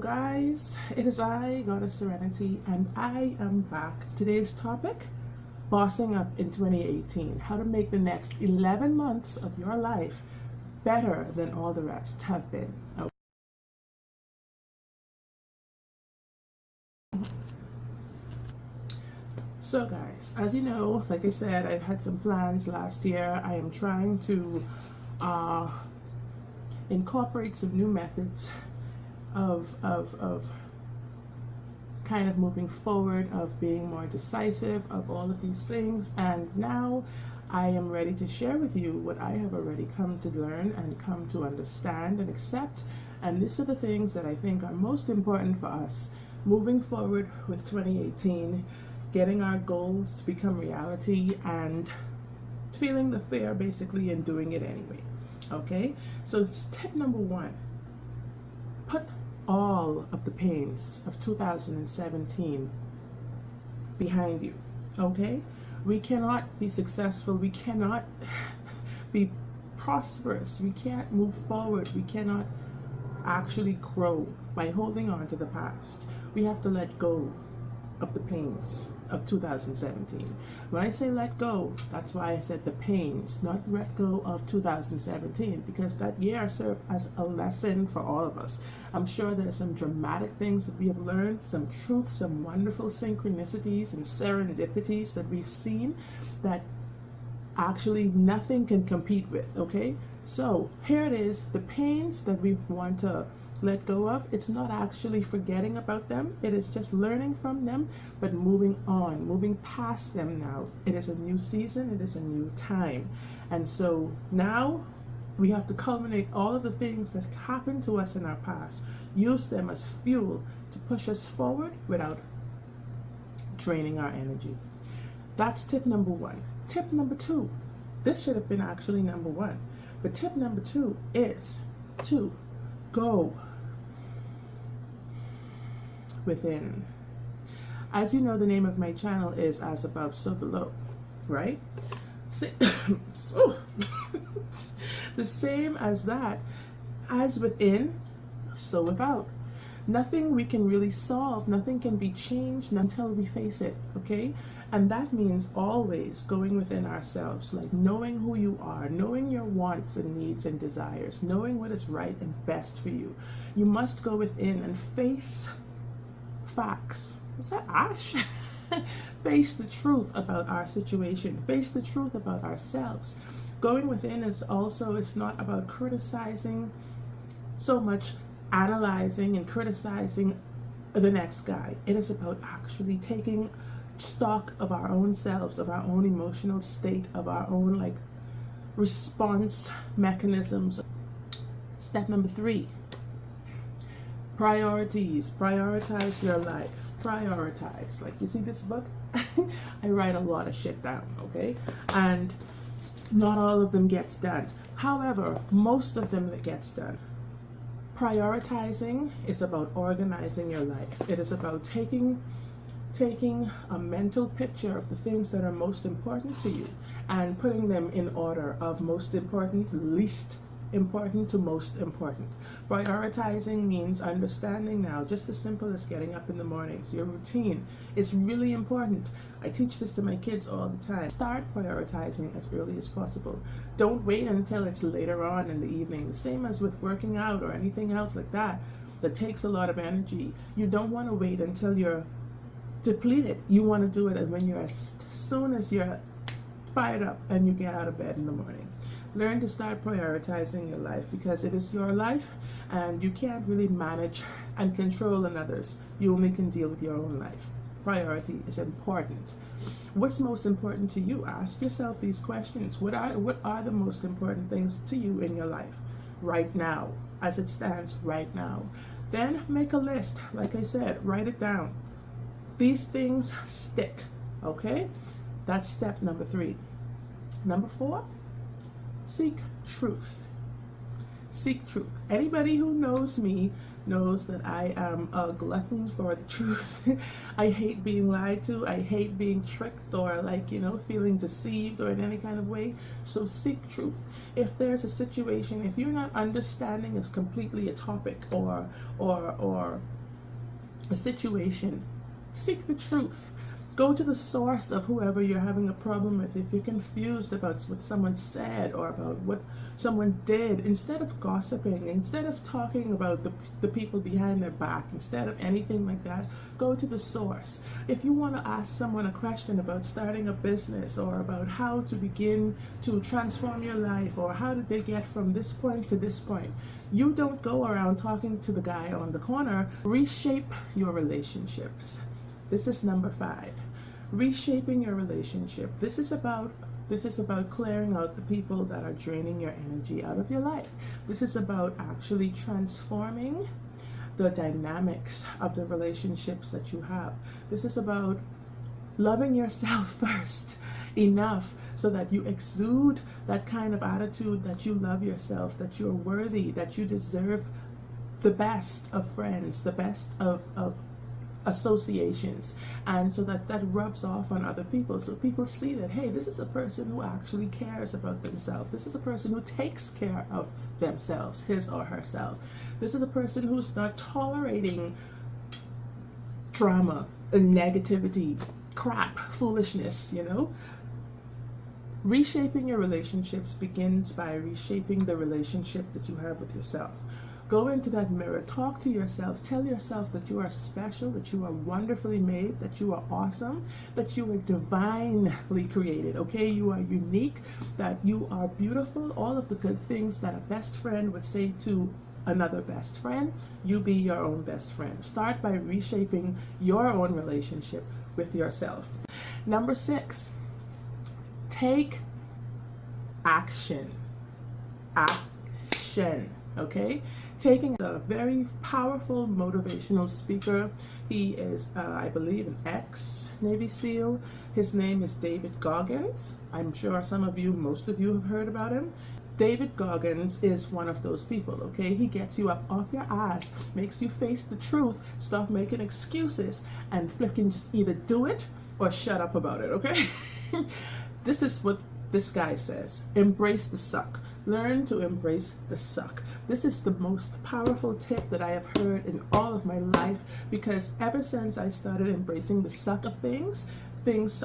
guys, it is I, Goddess Serenity, and I am back. Today's topic, bossing up in 2018, how to make the next 11 months of your life better than all the rest have been. So guys, as you know, like I said, I've had some plans last year. I am trying to incorporate some new methods of kind of moving forward, of being more decisive, of all of these things. And now I am ready to share with you what I have already come to learn and come to understand and accept. And these are the things that I think are most important for us moving forward with 2018, getting our goals to become reality and feeling the fear basically and doing it anyway. Okay, so step number one, put all of the pains of 2017 behind you. Okay, we cannot be successful, we cannot be prosperous, we can't move forward, we cannot actually grow by holding on to the past. We have to let go of the pains of 2017. When I say let go, that's why I said the pains, not let go of 2017, because that year served as a lesson for all of us. I'm sure there's some dramatic things that we have learned, some truth, some wonderful synchronicities and serendipities that we've seen that actually nothing can compete with. Okay, so here it is, the pains that we want to let go of. It's not actually forgetting about them, it is just learning from them, but moving on, moving past them. Now it is a new season, it is a new time, and so now we have to culminate all of the things that happened to us in our past, use them as fuel to push us forward without draining our energy. That's tip number one. Tip number two, this should have been actually number one, but tip number two is to go within. As you know, the name of my channel is As Above, So Below, right? So, the same as that, as within, so without. Nothing we can really solve, nothing can be changed until we face it, okay? And that means always going within ourselves, like knowing who you are, knowing your wants and needs and desires, knowing what is right and best for you. You must go within and face facts. Is that ash? Face the truth about our situation, face the truth about ourselves. Going within is also, it's not about criticizing so much, analyzing and criticizing the next guy. It is about actually taking stock of our own selves, of our own emotional state, of our own like response mechanisms. Step number three, priorities. Prioritize your life. Prioritize. Like, you see this book? I write a lot of shit down, okay? And not all of them gets done. However, most of them that gets done. Prioritizing is about organizing your life. It is about taking a mental picture of the things that are most important to you and putting them in order of most important, least important to most important. Prioritizing means understanding now, just as simple as getting up in the mornings. Your routine is really important. I teach this to my kids all the time. Start prioritizing as early as possible. Don't wait until it's later on in the evening. The same as with working out or anything else like that that takes a lot of energy. You don't want to wait until you're depleted. You want to do it when you're as soon as you're fired up and you get out of bed in the morning. Learn to start prioritizing your life, because it is your life and you can't really manage and control another's. You only can deal with your own life. Priority is important. What's most important to you? Ask yourself these questions. What are the most important things to you in your life right now, as it stands right now? Then make a list. Like I said, write it down. These things stick, okay? That's step number three. Number four, seek truth. Seek truth. Anybody who knows me knows that I am a glutton for the truth. I hate being lied to. I hate being tricked or like, you know, feeling deceived or in any kind of way. So seek truth. If there's a situation, if you're not understanding is completely a topic or a situation, seek the truth. Go to the source of whoever you're having a problem with. If you're confused about what someone said or about what someone did, instead of gossiping, instead of talking about the people behind their back, instead of anything like that, go to the source. If you want to ask someone a question about starting a business or about how to begin to transform your life or how did they get from this point to this point, you don't go around talking to the guy on the corner. Reshape your relationships. This is number 5. Reshaping your relationship. This is about clearing out the people that are draining your energy out of your life. This is about actually transforming the dynamics of the relationships that you have. This is about loving yourself first enough so that you exude that kind of attitude that you love yourself, that you're worthy, that you deserve the best of friends, the best of associations, and so that rubs off on other people, so people see that, hey, this is a person who actually cares about themselves. This is a person who takes care of themselves, his or herself. This is a person who's not tolerating drama and negativity, crap, foolishness, you know. Reshaping your relationships begins by reshaping the relationship that you have with yourself. Go into that mirror, talk to yourself, tell yourself that you are special, that you are wonderfully made, that you are awesome, that you are divinely created, okay? You are unique, that you are beautiful, all of the good things that a best friend would say to another best friend. You be your own best friend. Start by reshaping your own relationship with yourself. Number 6, take action. Action. Okay, taking a very powerful motivational speaker. He is, I believe, an ex-Navy SEAL. His name is David Goggins. I'm sure most of you have heard about him. David Goggins is one of those people, okay? He gets you up off your ass, makes you face the truth, stop making excuses, and flipping just either do it or shut up about it, okay? This is what this guy says: embrace the suck. Learn to embrace the suck. This is the most powerful tip that I have heard in all of my life, because ever since I started embracing the suck of things,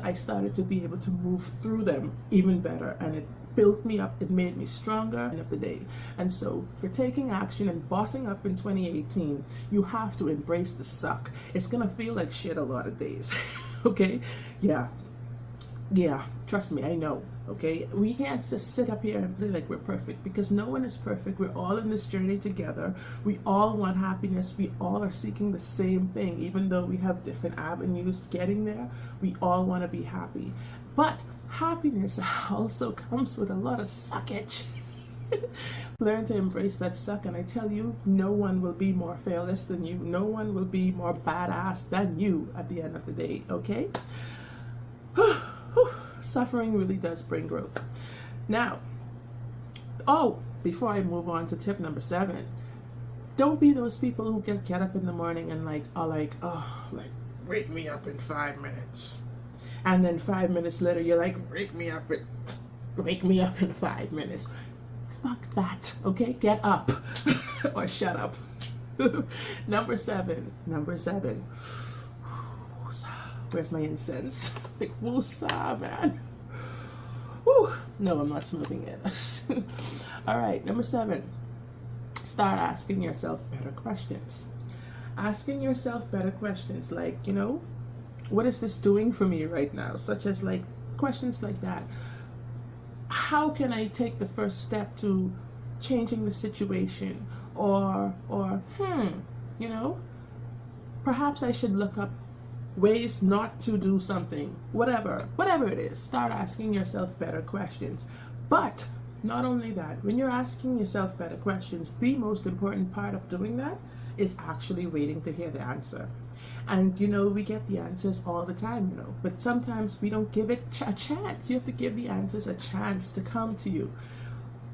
I started to be able to move through them even better, and it built me up, it made me stronger at the end of the day. And so for taking action and bossing up in 2018, you have to embrace the suck. It's gonna feel like shit a lot of days. Okay? Yeah, trust me, I know. Okay, we can't just sit up here and play like we're perfect, because no one is perfect. We're all in this journey together. We all want happiness. We all are seeking the same thing, even though we have different avenues getting there. We all want to be happy, but happiness also comes with a lot of suckage. Learn to embrace that suck, and I tell you, no one will be more fearless than you. No one will be more badass than you at the end of the day. Okay. Suffering really does bring growth. Now, before I move on to tip number 7, don't be those people who get up in the morning and wake me up in 5 minutes, and then 5 minutes later you're like, wake me up in 5 minutes. Fuck that. Okay, get up or shut up. Number 7. Where's my incense? Like, woosah, man. Woo. No, I'm not smoking it. All right, number 7. Start asking yourself better questions. Asking yourself better questions like, what is this doing for me right now? Such as like questions like that. How can I take the first step to changing the situation? Or perhaps I should look up ways not to do something. Whatever it is, start asking yourself better questions. But not only that, when you're asking yourself better questions, the most important part of doing that is actually waiting to hear the answer. And we get the answers all the time, but sometimes we don't give it a chance. You have to give the answers a chance to come to you.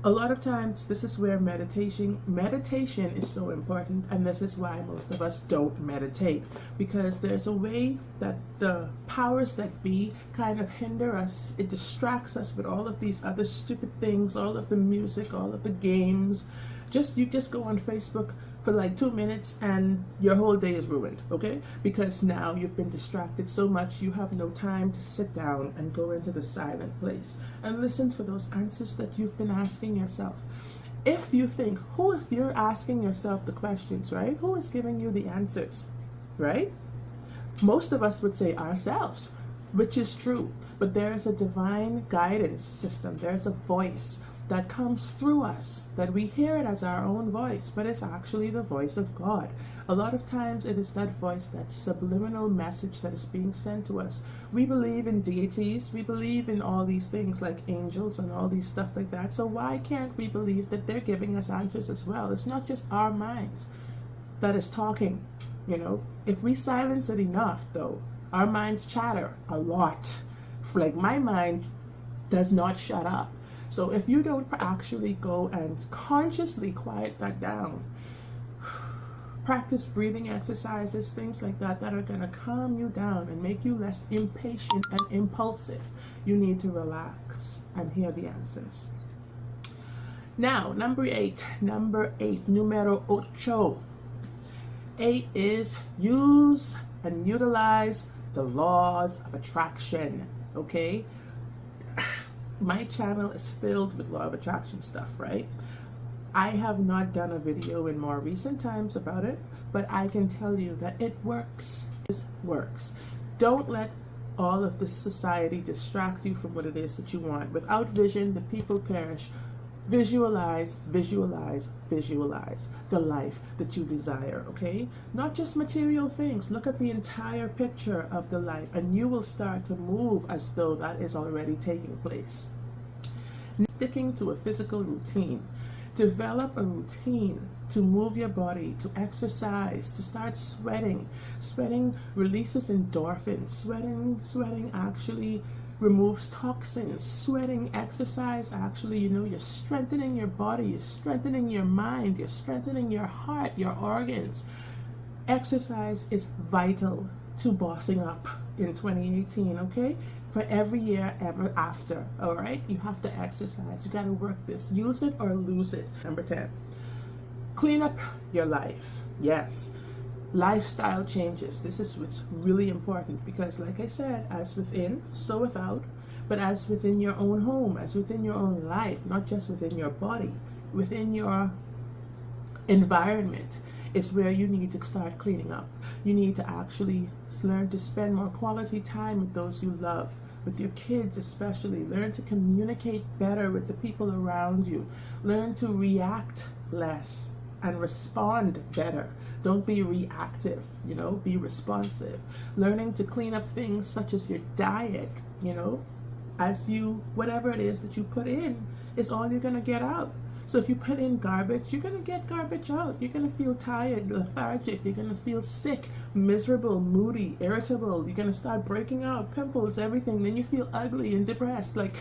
A lot of times, this is where meditation is so important, and this is why most of us don't meditate, because there's a way that the powers that be kind of hinder us. It distracts us with all of these other stupid things, all of the music, all of the games. You just go on Facebook for like 2 minutes and your whole day is ruined, okay? Because now you've been distracted so much you have no time to sit down and go into the silent place and listen for those answers that you've been asking yourself. If you think, if you're asking yourself the questions, right? Who is giving you the answers, right? Most of us would say ourselves, which is true, but there is a divine guidance system. There's a voice that comes through us, that we hear it as our own voice, but it's actually the voice of God. A lot of times it is that voice, that subliminal message that is being sent to us. We believe in deities, we believe in all these things like angels and all these stuff like that, so why can't we believe that they're giving us answers as well? It's not just our minds that is talking, you know. If we silence it enough, though, our minds chatter a lot. Like my mind does not shut up. So if you don't actually go and consciously quiet that down, practice breathing exercises, things like that, that are going to calm you down and make you less impatient and impulsive, you need to relax and hear the answers. Now, number eight, numero ocho. 8 is use and utilize the laws of attraction, okay? My channel is filled with law of attraction stuff, right? I have not done a video in more recent times about it, but I can tell you that it works. It works. Don't let all of this society distract you from what it is that you want. Without vision, the people perish. Visualize, visualize, visualize the life that you desire, okay? Not just material things. Look at the entire picture of the life and you will start to move as though that is already taking place. Sticking to a physical routine. Develop a routine to move your body, to exercise, to start sweating. Sweating releases endorphins. Sweating actually removes toxins. Sweating, exercise, actually, you know, you're strengthening your body, you're strengthening your mind, you're strengthening your heart, your organs. Exercise is vital to bossing up in 2018, okay? For every year ever after, all right? You have to exercise. You got to work this. Use it or lose it. Number 10, clean up your life. Yes. Lifestyle changes. This is what's really important because, like I said, as within, so without, but as within your own home, as within your own life, not just within your body, within your environment is where you need to start cleaning up. You need to actually learn to spend more quality time with those you love, with your kids especially. Learn to communicate better with the people around you. Learn to react less and respond better. Don't be reactive, you know, be responsive. Learning to clean up things such as your diet, you know, as you, whatever it is that you put in is all you're going to get out. So if you put in garbage, you're going to get garbage out. You're going to feel tired, lethargic. You're going to feel sick, miserable, moody, irritable. You're going to start breaking out, pimples, everything. Then you feel ugly and depressed. Like,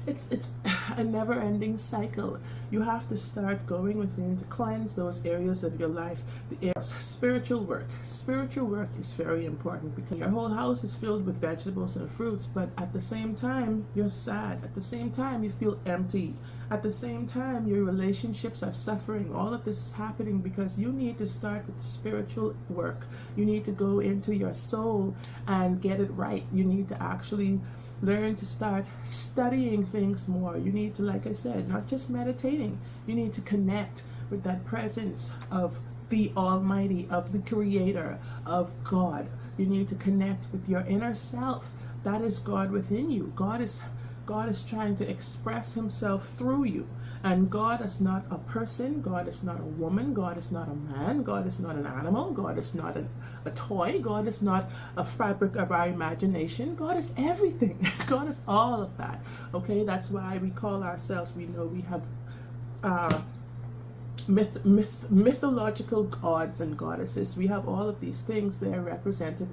it's a never-ending cycle. You have to start going within to cleanse those areas of your life. The areas, spiritual work. Spiritual work is very important because your whole house is filled with vegetables and fruits, but at the same time, you're sad. At the same time, you feel empty. At the same time, your relationships are suffering. All of this is happening because you need to start with the spiritual work. You need to go into your soul and get it right. You need to actually learn to start studying things more. You need to, like I said, not just meditating. You need to connect with that presence of the Almighty, of the Creator, of God. You need to connect with your inner self. That is God within you. God is trying to express himself through you. And God is not a person. God is not a woman. God is not a man. God is not an animal. God is not a toy. God is not a fabric of our imagination. God is everything. God is all of that. Okay, that's why we call ourselves, we know we have mythological gods and goddesses. We have all of these things. They're represented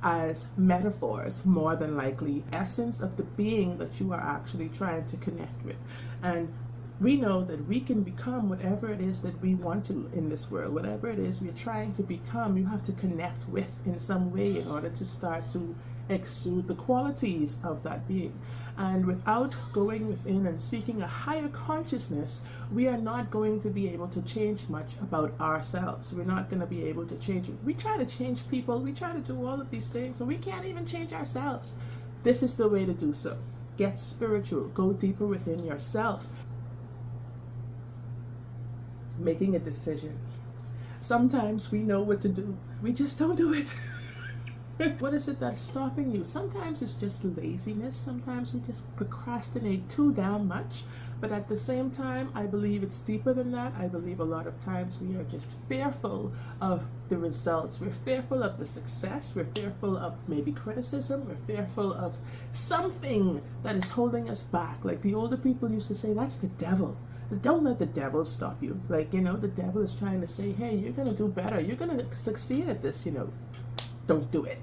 as metaphors, more than likely, essence of the being that you are actually trying to connect with. And we know that we can become whatever it is that we want to in this world. Whatever it is we're trying to become, you have to connect with in some way in order to start to exude the qualities of that being. And without going within and seeking a higher consciousness, we are not going to be able to change much about ourselves. We're not going to be able to change it. We try to change people, we try to do all of these things, and we can't even change ourselves. This is the way to do so. Get spiritual, go deeper within yourself. Making a decision. Sometimes we know what to do, we just don't do it. What is it that's stopping you? Sometimes it's just laziness. Sometimes we just procrastinate too damn much. But at the same time, I believe it's deeper than that. I believe a lot of times we are just fearful of the results. We're fearful of the success. We're fearful of maybe criticism. We're fearful of something that is holding us back. Like the older people used to say, that's the devil. Don't let the devil stop you. Like, you know, the devil is trying to say, hey, you're going to do better. You're going to succeed at this, you know. Don't do it.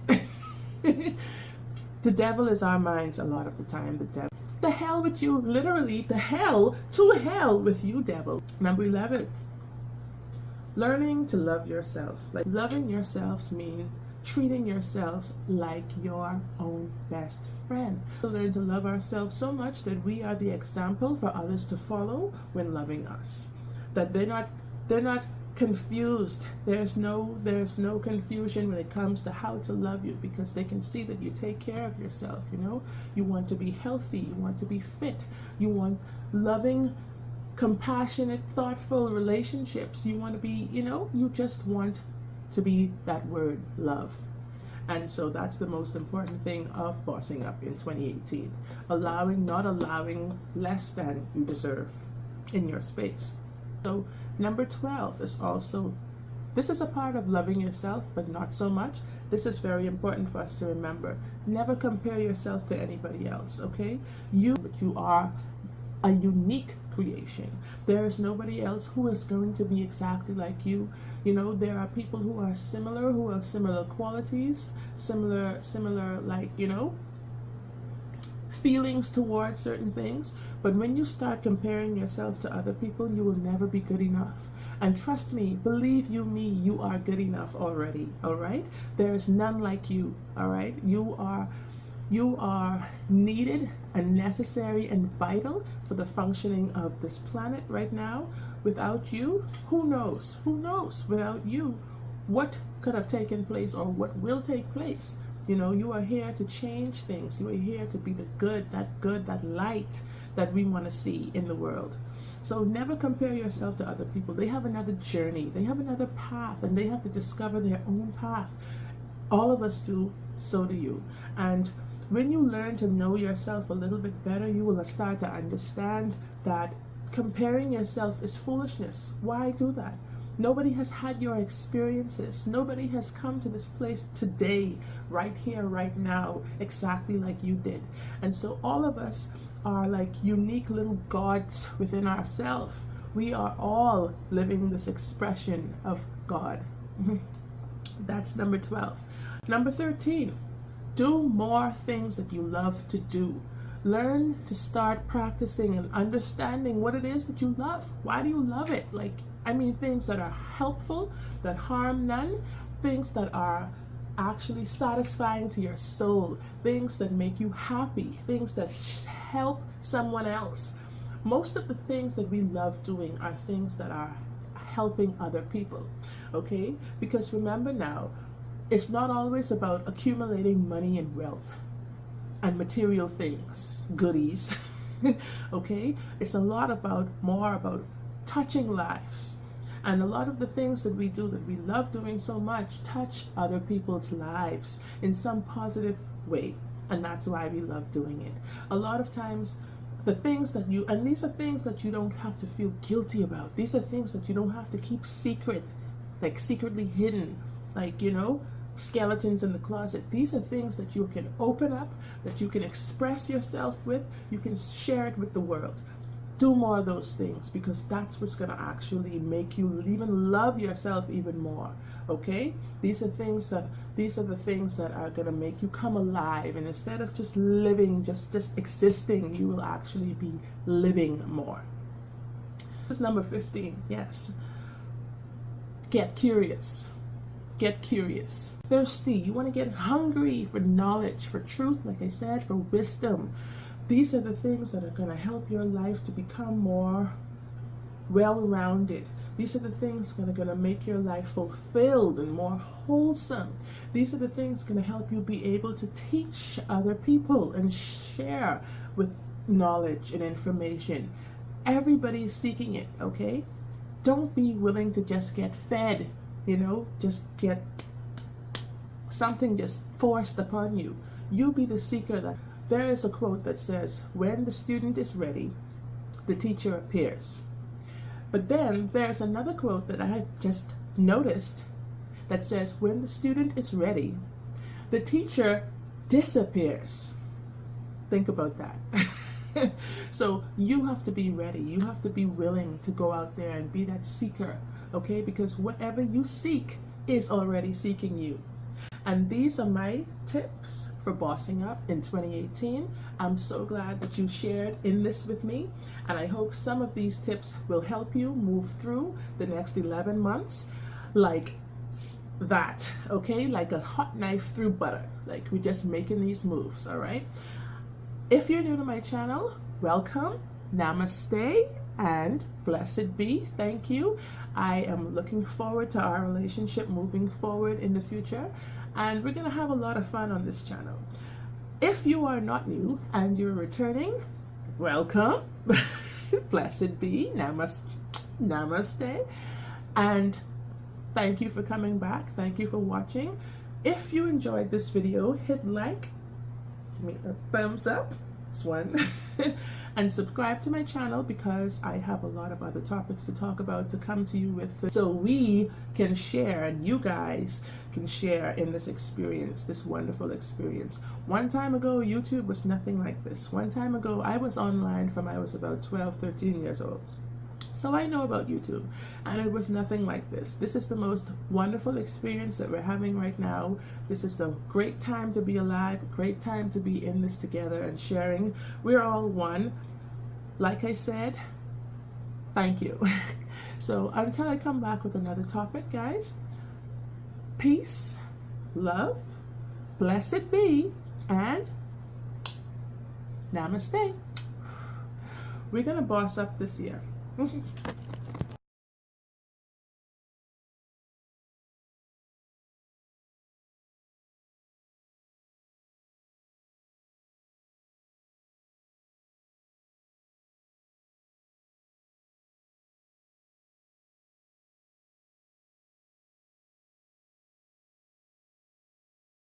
The devil is our minds a lot of the time. The devil. The hell with you. Literally, the hell to hell with you, devil. Number 11. Learning to love yourself. Like loving yourselves means treating yourselves like your own best friend. We learn to love ourselves so much that we are the example for others to follow when loving us. That they're not confused. There's no confusion when it comes to how to love you, because they can see that you take care of yourself. You know, you want to be healthy, you want to be fit, you want loving, compassionate, thoughtful relationships. You want to be, you know, you just want to be that word love. And so that's the most important thing of bossing up in 2018. Not allowing less than you deserve in your space. So number 12 is also, this is a part of loving yourself, but not so much. This is very important for us to remember. Never compare yourself to anybody else, okay? You are a unique creation. There is nobody else who is going to be exactly like you. You know, there are people who are similar, who have similar qualities, similar, like, you know, feelings towards certain things. But when you start comparing yourself to other people, you will never be good enough. And trust me, believe you me, you are good enough already. All right, there is none like you. All right, you are needed and necessary and vital for the functioning of this planet right now. Without you, who knows without you what could have taken place or what will take place. You know, you are here to change things. You are here to be the good, that light that we want to see in the world. So never compare yourself to other people. They have another journey. They have another path, and they have to discover their own path. All of us do, so do you. And when you learn to know yourself a little bit better, you will start to understand that comparing yourself is foolishness. Why do that? Nobody has had your experiences. Nobody has come to this place today, right here, right now, exactly like you did. And so all of us are like unique little gods within ourselves. We are all living this expression of God. That's number 12. Number 13, do more things that you love to do. Learn to start practicing and understanding what it is that you love. Why do you love it? Like, I mean, things that are helpful, that harm none, things that are actually satisfying to your soul, things that make you happy, things that help someone else. Most of the things that we love doing are things that are helping other people, okay? Because remember now, it's not always about accumulating money and wealth and material things, goodies, okay? It's a lot more about touching lives. And a lot of the things that we do that we love doing so much touch other people's lives in some positive way. And that's why we love doing it. A lot of times, the things that and these are things that you don't have to feel guilty about. These are things that you don't have to keep secret, like secretly hidden, like, you know, skeletons in the closet. These are things that you can open up, that you can express yourself with, you can share it with the world. Do more of those things, because that's what's going to actually make you even love yourself even more, okay? These are the things that are going to make you come alive, and instead of just living, just existing, you will actually be living more. This is number 15, yes. Get curious. get curious, thirsty. You want to get hungry for knowledge, for truth, like I said, for wisdom. These are the things that are going to help your life to become more well-rounded. These are the things that are going to make your life fulfilled and more wholesome. These are the things going to help you be able to teach other people and share with knowledge and information. Everybody's seeking it, okay? Don't be willing to just get fed, just get something just forced upon you. You be the seeker. There is a quote that says, when the student is ready, the teacher appears. But then there's another quote that I have just noticed that says, when the student is ready, the teacher disappears. Think about that. So you have to be ready. You have to be willing to go out there and be that seeker, okay? Because whatever you seek is already seeking you. And these are my tips for bossing up in 2018. I'm so glad that you shared in this with me, and I hope some of these tips will help you move through the next 11 months like that, okay? Like a hot knife through butter. Like we're just making these moves, all right? If you're new to my channel, welcome, namaste, and blessed be. Thank you. I am looking forward to our relationship moving forward in the future, and we're gonna have a lot of fun on this channel. If you are not new and you're returning, welcome. Blessed be. Namaste, and thank you for coming back. Thank you for watching. If you enjoyed this video, hit like, give me a thumbs up, this one, and subscribe to my channel, because I have a lot of other topics to talk about, to come to you with, so we can share and you guys can share in this experience, this wonderful experience. One time ago, YouTube was nothing like this. One time ago, I was online from I was about 12, 13 years old. So I know about YouTube, and it was nothing like this. This is the most wonderful experience that we're having right now. This is the great time to be alive, great time to be in this together and sharing. We're all one. Like I said, thank you. So until I come back with another topic, guys, peace, love, blessed be, and namaste. We're gonna boss up this year.